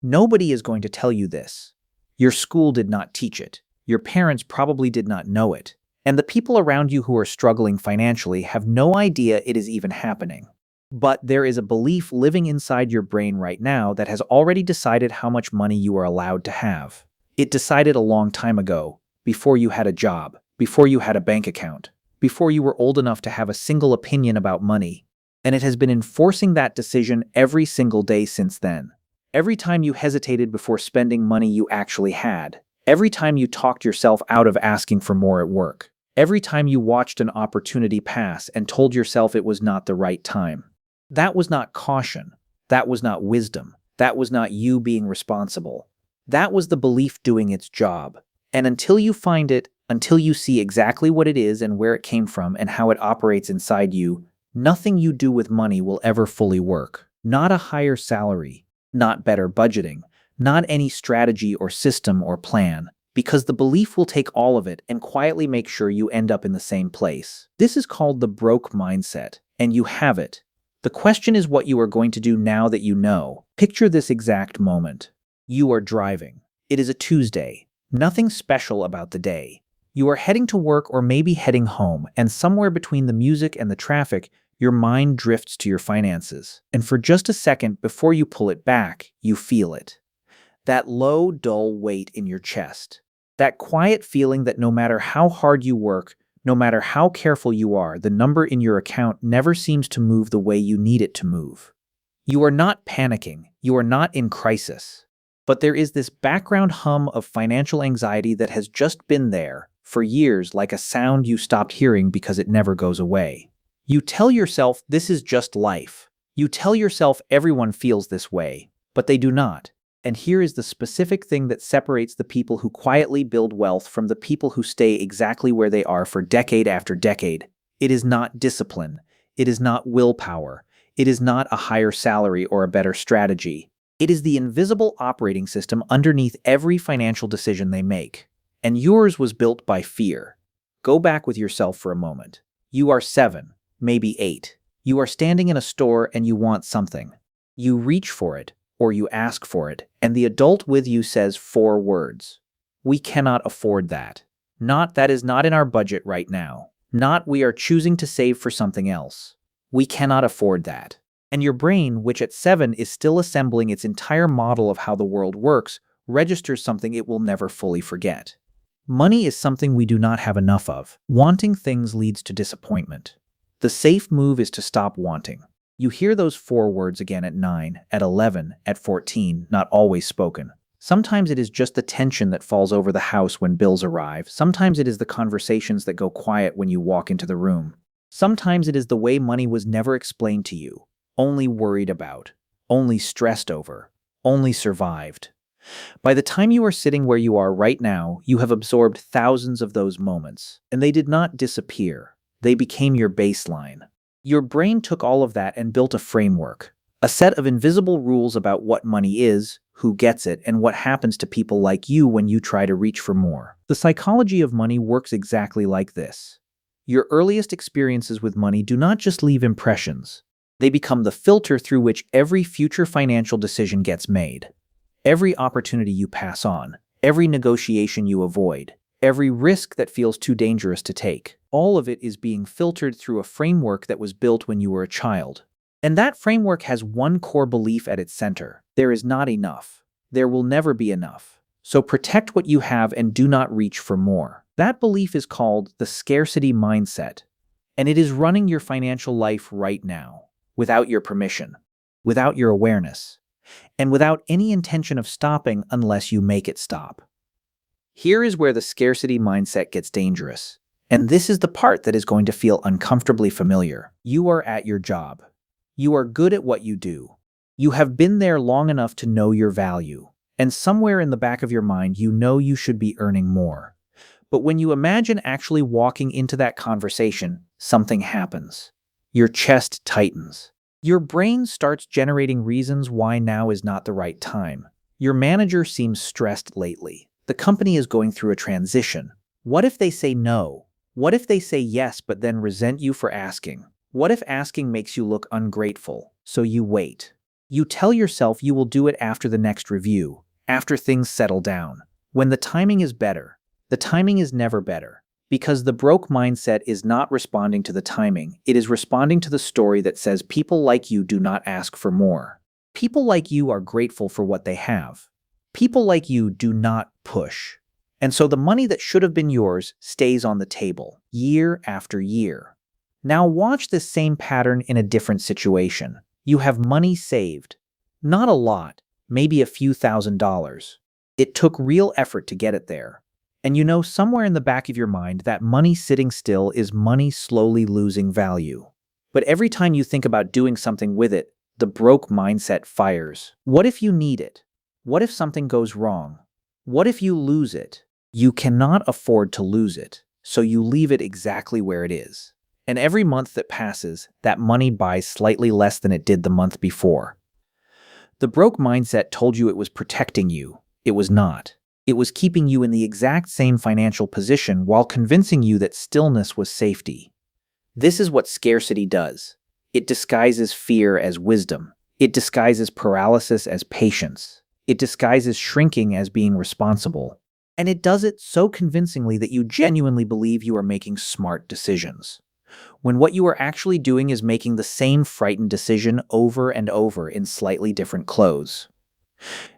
Nobody is going to tell you this. Your school did not teach it. Your parents probably did not know it. And the people around you who are struggling financially have no idea it is even happening. But there is a belief living inside your brain right now that has already decided how much money you are allowed to have. It decided a long time ago, before you had a job, before you had a bank account, before you were old enough to have a single opinion about money. And it has been enforcing that decision every single day since then. Every time you hesitated before spending money you actually had. Every time you talked yourself out of asking for more at work. Every time you watched an opportunity pass and told yourself it was not the right time. That was not caution. That was not wisdom. That was not you being responsible. That was the belief doing its job. And until you find it, until you see exactly what it is and where it came from and how it operates inside you, nothing you do with money will ever fully work. Not a higher salary, not better budgeting, not any strategy or system or plan, because the belief will take all of it and quietly make sure you end up in the same place. This is called the broke mindset, and you have it. The question is what you are going to do now that you know. Picture this exact moment. You are driving. It is a Tuesday. Nothing special about the day. You are heading to work or maybe heading home, and somewhere between the music and the traffic, your mind drifts to your finances. And for just a second before you pull it back, you feel it. That low, dull weight in your chest. That quiet feeling that no matter how hard you work, no matter how careful you are, the number in your account never seems to move the way you need it to move. You are not panicking. You are not in crisis. But there is this background hum of financial anxiety that has just been there for years, like a sound you stopped hearing because it never goes away. You tell yourself this is just life. You tell yourself everyone feels this way, but they do not. And here is the specific thing that separates the people who quietly build wealth from the people who stay exactly where they are for decade after decade. It is not discipline. It is not willpower. It is not a higher salary or a better strategy. It is the invisible operating system underneath every financial decision they make. And yours was built by fear. Go back with yourself for a moment. You are 7, maybe 8. You are standing in a store and you want something. You reach for it, or you ask for it, and the adult with you says 4 words. We cannot afford that. Not that is not in our budget right now. Not we are choosing to save for something else. We cannot afford that. And your brain, which at 7 is still assembling its entire model of how the world works, registers something it will never fully forget. Money is something we do not have enough of. Wanting things leads to disappointment. The safe move is to stop wanting. You hear those 4 words again at 9, at 11, at 14, not always spoken. Sometimes it is just the tension that falls over the house when bills arrive. Sometimes it is the conversations that go quiet when you walk into the room. Sometimes it is the way money was never explained to you, only worried about, only stressed over, only survived. By the time you are sitting where you are right now, you have absorbed thousands of those moments, and they did not disappear. They became your baseline. Your brain took all of that and built a framework, a set of invisible rules about what money is, who gets it, and what happens to people like you when you try to reach for more. The psychology of money works exactly like this. Your earliest experiences with money do not just leave impressions. They become the filter through which every future financial decision gets made. Every opportunity you pass on, every negotiation you avoid, every risk that feels too dangerous to take, all of it is being filtered through a framework that was built when you were a child. And that framework has one core belief at its center. There is not enough. There will never be enough. So protect what you have and do not reach for more. That belief is called the scarcity mindset. And it is running your financial life right now, without your permission, without your awareness, and without any intention of stopping unless you make it stop. Here is where the scarcity mindset gets dangerous. And this is the part that is going to feel uncomfortably familiar. You are at your job. You are good at what you do. You have been there long enough to know your value. And somewhere in the back of your mind, you know you should be earning more. But when you imagine actually walking into that conversation, something happens. Your chest tightens. Your brain starts generating reasons why now is not the right time. Your manager seems stressed lately. The company is going through a transition. What if they say no? What if they say yes but then resent you for asking? What if asking makes you look ungrateful? So you wait. You tell yourself you will do it after the next review, after things settle down. When the timing is better, the timing is never better. Because the broke mindset is not responding to the timing, it is responding to the story that says people like you do not ask for more. People like you are grateful for what they have. People like you do not push. And so the money that should have been yours stays on the table, year after year. Now watch this same pattern in a different situation. You have money saved. Not a lot, maybe a few $1,000s. It took real effort to get it there. And you know somewhere in the back of your mind that money sitting still is money slowly losing value. But every time you think about doing something with it, the broke mindset fires. What if you need it? What if something goes wrong? What if you lose it? You cannot afford to lose it, so you leave it exactly where it is. And every month that passes, that money buys slightly less than it did the month before. The broke mindset told you it was protecting you. It was not. It was keeping you in the exact same financial position while convincing you that stillness was safety. This is what scarcity does. It disguises fear as wisdom. It disguises paralysis as patience. It disguises shrinking as being responsible. And it does it so convincingly that you genuinely believe you are making smart decisions, when what you are actually doing is making the same frightened decision over and over in slightly different clothes.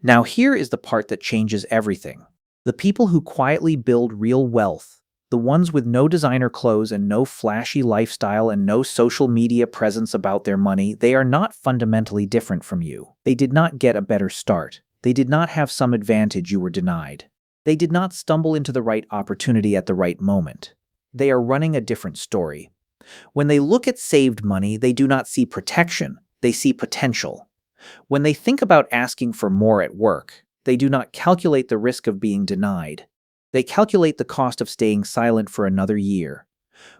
Now here is the part that changes everything. The people who quietly build real wealth, the ones with no designer clothes and no flashy lifestyle and no social media presence about their money, they are not fundamentally different from you. They did not get a better start. They did not have some advantage you were denied. They did not stumble into the right opportunity at the right moment. They are running a different story. When they look at saved money, they do not see protection, they see potential. When they think about asking for more at work, they do not calculate the risk of being denied. They calculate the cost of staying silent for another year.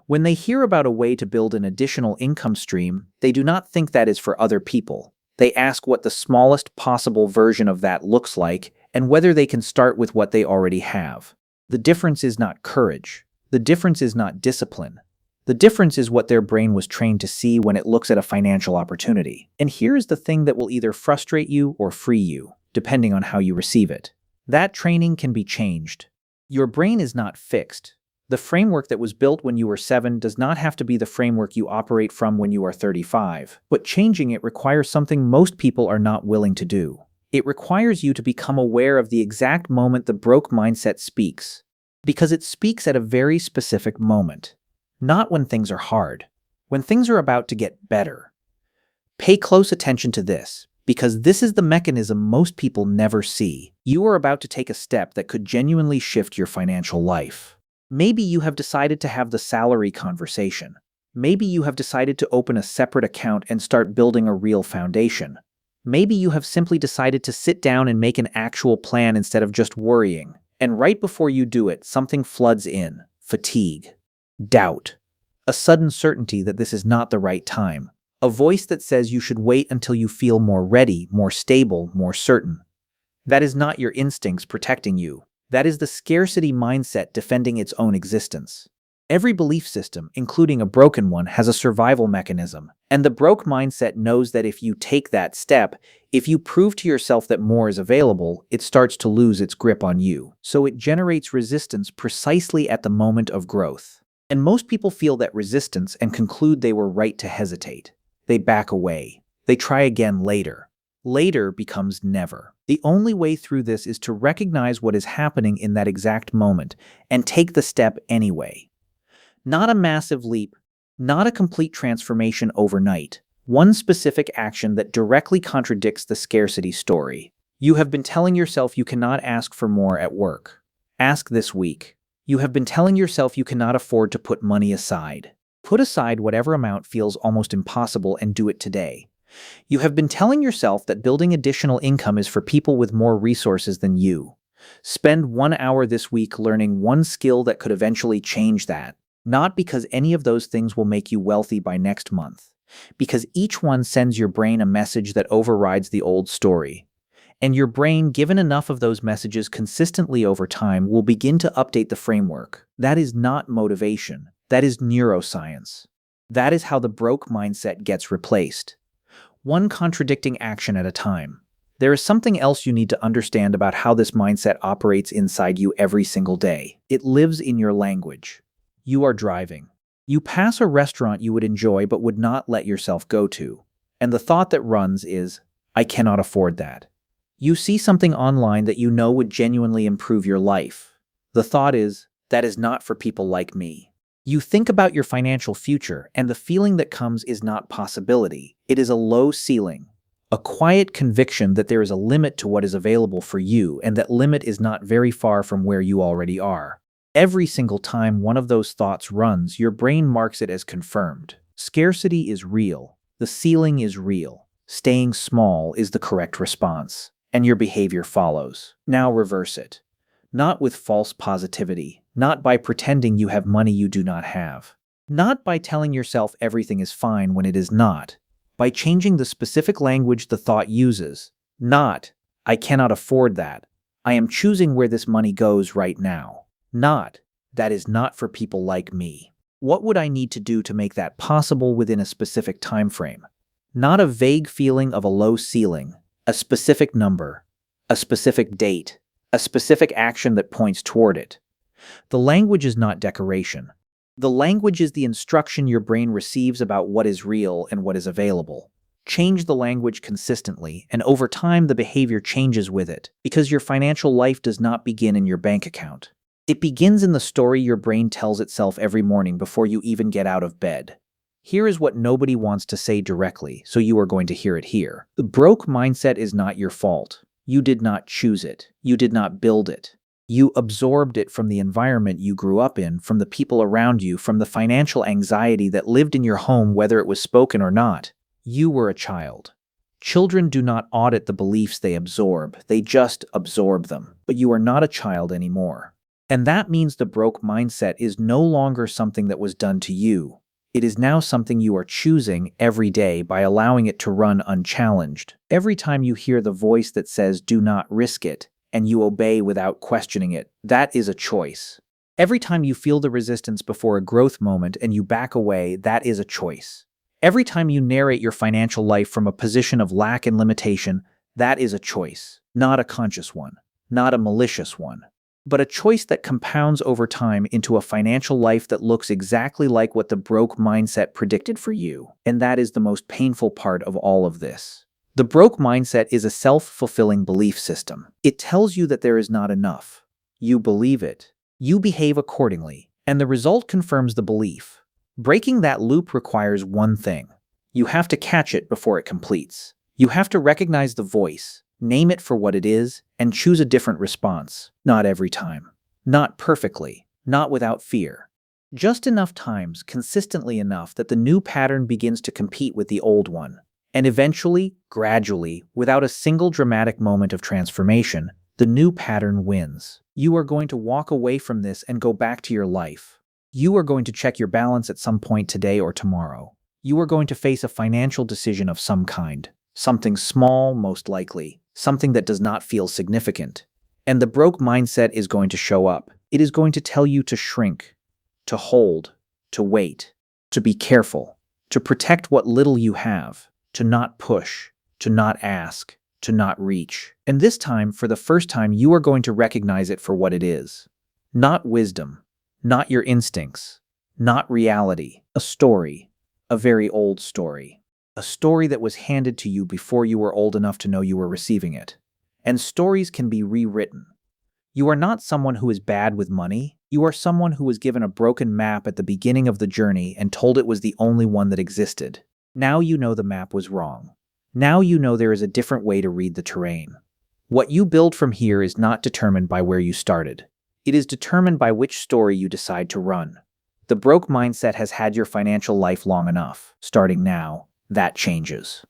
When they hear about a way to build an additional income stream, they do not think that is for other people. They ask what the smallest possible version of that looks like and whether they can start with what they already have. The difference is not courage. The difference is not discipline. The difference is what their brain was trained to see when it looks at a financial opportunity. And here is the thing that will either frustrate you or free you, depending on how you receive it. That training can be changed. Your brain is not fixed. The framework that was built when you were 7 does not have to be the framework you operate from when you are 35. But changing it requires something most people are not willing to do. It requires you to become aware of the exact moment the broke mindset speaks. Because it speaks at a very specific moment. Not when things are hard, when things are about to get better. Pay close attention to this, because this is the mechanism most people never see. You are about to take a step that could genuinely shift your financial life. Maybe you have decided to have the salary conversation. Maybe you have decided to open a separate account and start building a real foundation. Maybe you have simply decided to sit down and make an actual plan instead of just worrying. And right before you do it, something floods in. Fatigue. Doubt. A sudden certainty that this is not the right time. A voice that says you should wait until you feel more ready, more stable, more certain. That is not your instincts protecting you. That is the scarcity mindset defending its own existence. Every belief system, including a broken one, has a survival mechanism. And the broke mindset knows that if you take that step, if you prove to yourself that more is available, it starts to lose its grip on you. So it generates resistance precisely at the moment of growth. And most people feel that resistance and conclude they were right to hesitate. They back away. They try again later. Later becomes never. The only way through this is to recognize what is happening in that exact moment and take the step anyway. Not a massive leap, not a complete transformation overnight. One specific action that directly contradicts the scarcity story. You have been telling yourself you cannot ask for more at work. Ask this week. You have been telling yourself you cannot afford to put money aside. Put aside whatever amount feels almost impossible and do it today. You have been telling yourself that building additional income is for people with more resources than you. Spend 1 hour this week learning one skill that could eventually change that. Not because any of those things will make you wealthy by next month, because each one sends your brain a message that overrides the old story. And your brain, given enough of those messages consistently over time, will begin to update the framework. That is not motivation. That is neuroscience. That is how the broke mindset gets replaced. one contradicting action at a time. There is something else you need to understand about how this mindset operates inside you every single day. It lives in your language. You are driving. You pass a restaurant you would enjoy but would not let yourself go to. And the thought that runs is, I cannot afford that. You see something online that you know would genuinely improve your life. The thought is, that is not for people like me. You think about your financial future, and the feeling that comes is not possibility. It is a low ceiling. A quiet conviction that there is a limit to what is available for you, and that limit is not very far from where you already are. Every single time one of those thoughts runs, your brain marks it as confirmed. Scarcity is real. The ceiling is real. Staying small is the correct response, and your behavior follows. Now reverse it. Not with false positivity, not by pretending you have money you do not have, not by telling yourself everything is fine when it is not, by changing the specific language the thought uses. Not, I cannot afford that. I am choosing where this money goes right now. Not, that is not for people like me. What would I need to do to make that possible within a specific time frame? Not a vague feeling of a low ceiling, a specific number, a specific date, a specific action that points toward it. The language is not decoration. The language is the instruction your brain receives about what is real and what is available. Change the language consistently, and over time the behavior changes with it, because your financial life does not begin in your bank account. It begins in the story your brain tells itself every morning before you even get out of bed. Here is what nobody wants to say directly, so you are going to hear it here. The broke mindset is not your fault. You did not choose it. You did not build it. You absorbed it from the environment you grew up in, from the people around you, from the financial anxiety that lived in your home, whether it was spoken or not. You were a child. Children do not audit the beliefs they absorb. They just absorb them. But you are not a child anymore. And that means the broke mindset is no longer something that was done to you. It is now something you are choosing every day by allowing it to run unchallenged. Every time you hear the voice that says, do not risk it, and you obey without questioning it, that is a choice. Every time you feel the resistance before a growth moment and you back away, that is a choice. Every time you narrate your financial life from a position of lack and limitation, that is a choice. Not a conscious one, not a malicious one, but a choice that compounds over time into a financial life that looks exactly like what the broke mindset predicted for you. And that is the most painful part of all of this. The broke mindset is a self-fulfilling belief system. It tells you that there is not enough. You believe it. You behave accordingly, and the result confirms the belief. Breaking that loop requires one thing. You have to catch it before it completes. You have to recognize the voice, name it for what it is, and choose a different response. Not every time. Not perfectly. Not without fear. Just enough times, consistently enough that the new pattern begins to compete with the old one. And eventually, gradually, without a single dramatic moment of transformation, the new pattern wins. You are going to walk away from this and go back to your life. You are going to check your balance at some point today or tomorrow. You are going to face a financial decision of some kind. Something small, most likely. Something that does not feel significant. And the broke mindset is going to show up. It is going to tell you to shrink, to hold, to wait, to be careful, to protect what little you have, to not push, to not ask, to not reach. And this time, for the first time, you are going to recognize it for what it is. Not wisdom, not your instincts, not reality. A story, a very old story. A story that was handed to you before you were old enough to know you were receiving it. And stories can be rewritten. You are not someone who is bad with money. You are someone who was given a broken map at the beginning of the journey and told it was the only one that existed. Now you know the map was wrong. Now you know there is a different way to read the terrain. What you build from here is not determined by where you started. It is determined by which story you decide to run. The broke mindset has had your financial life long enough. Starting now, that changes.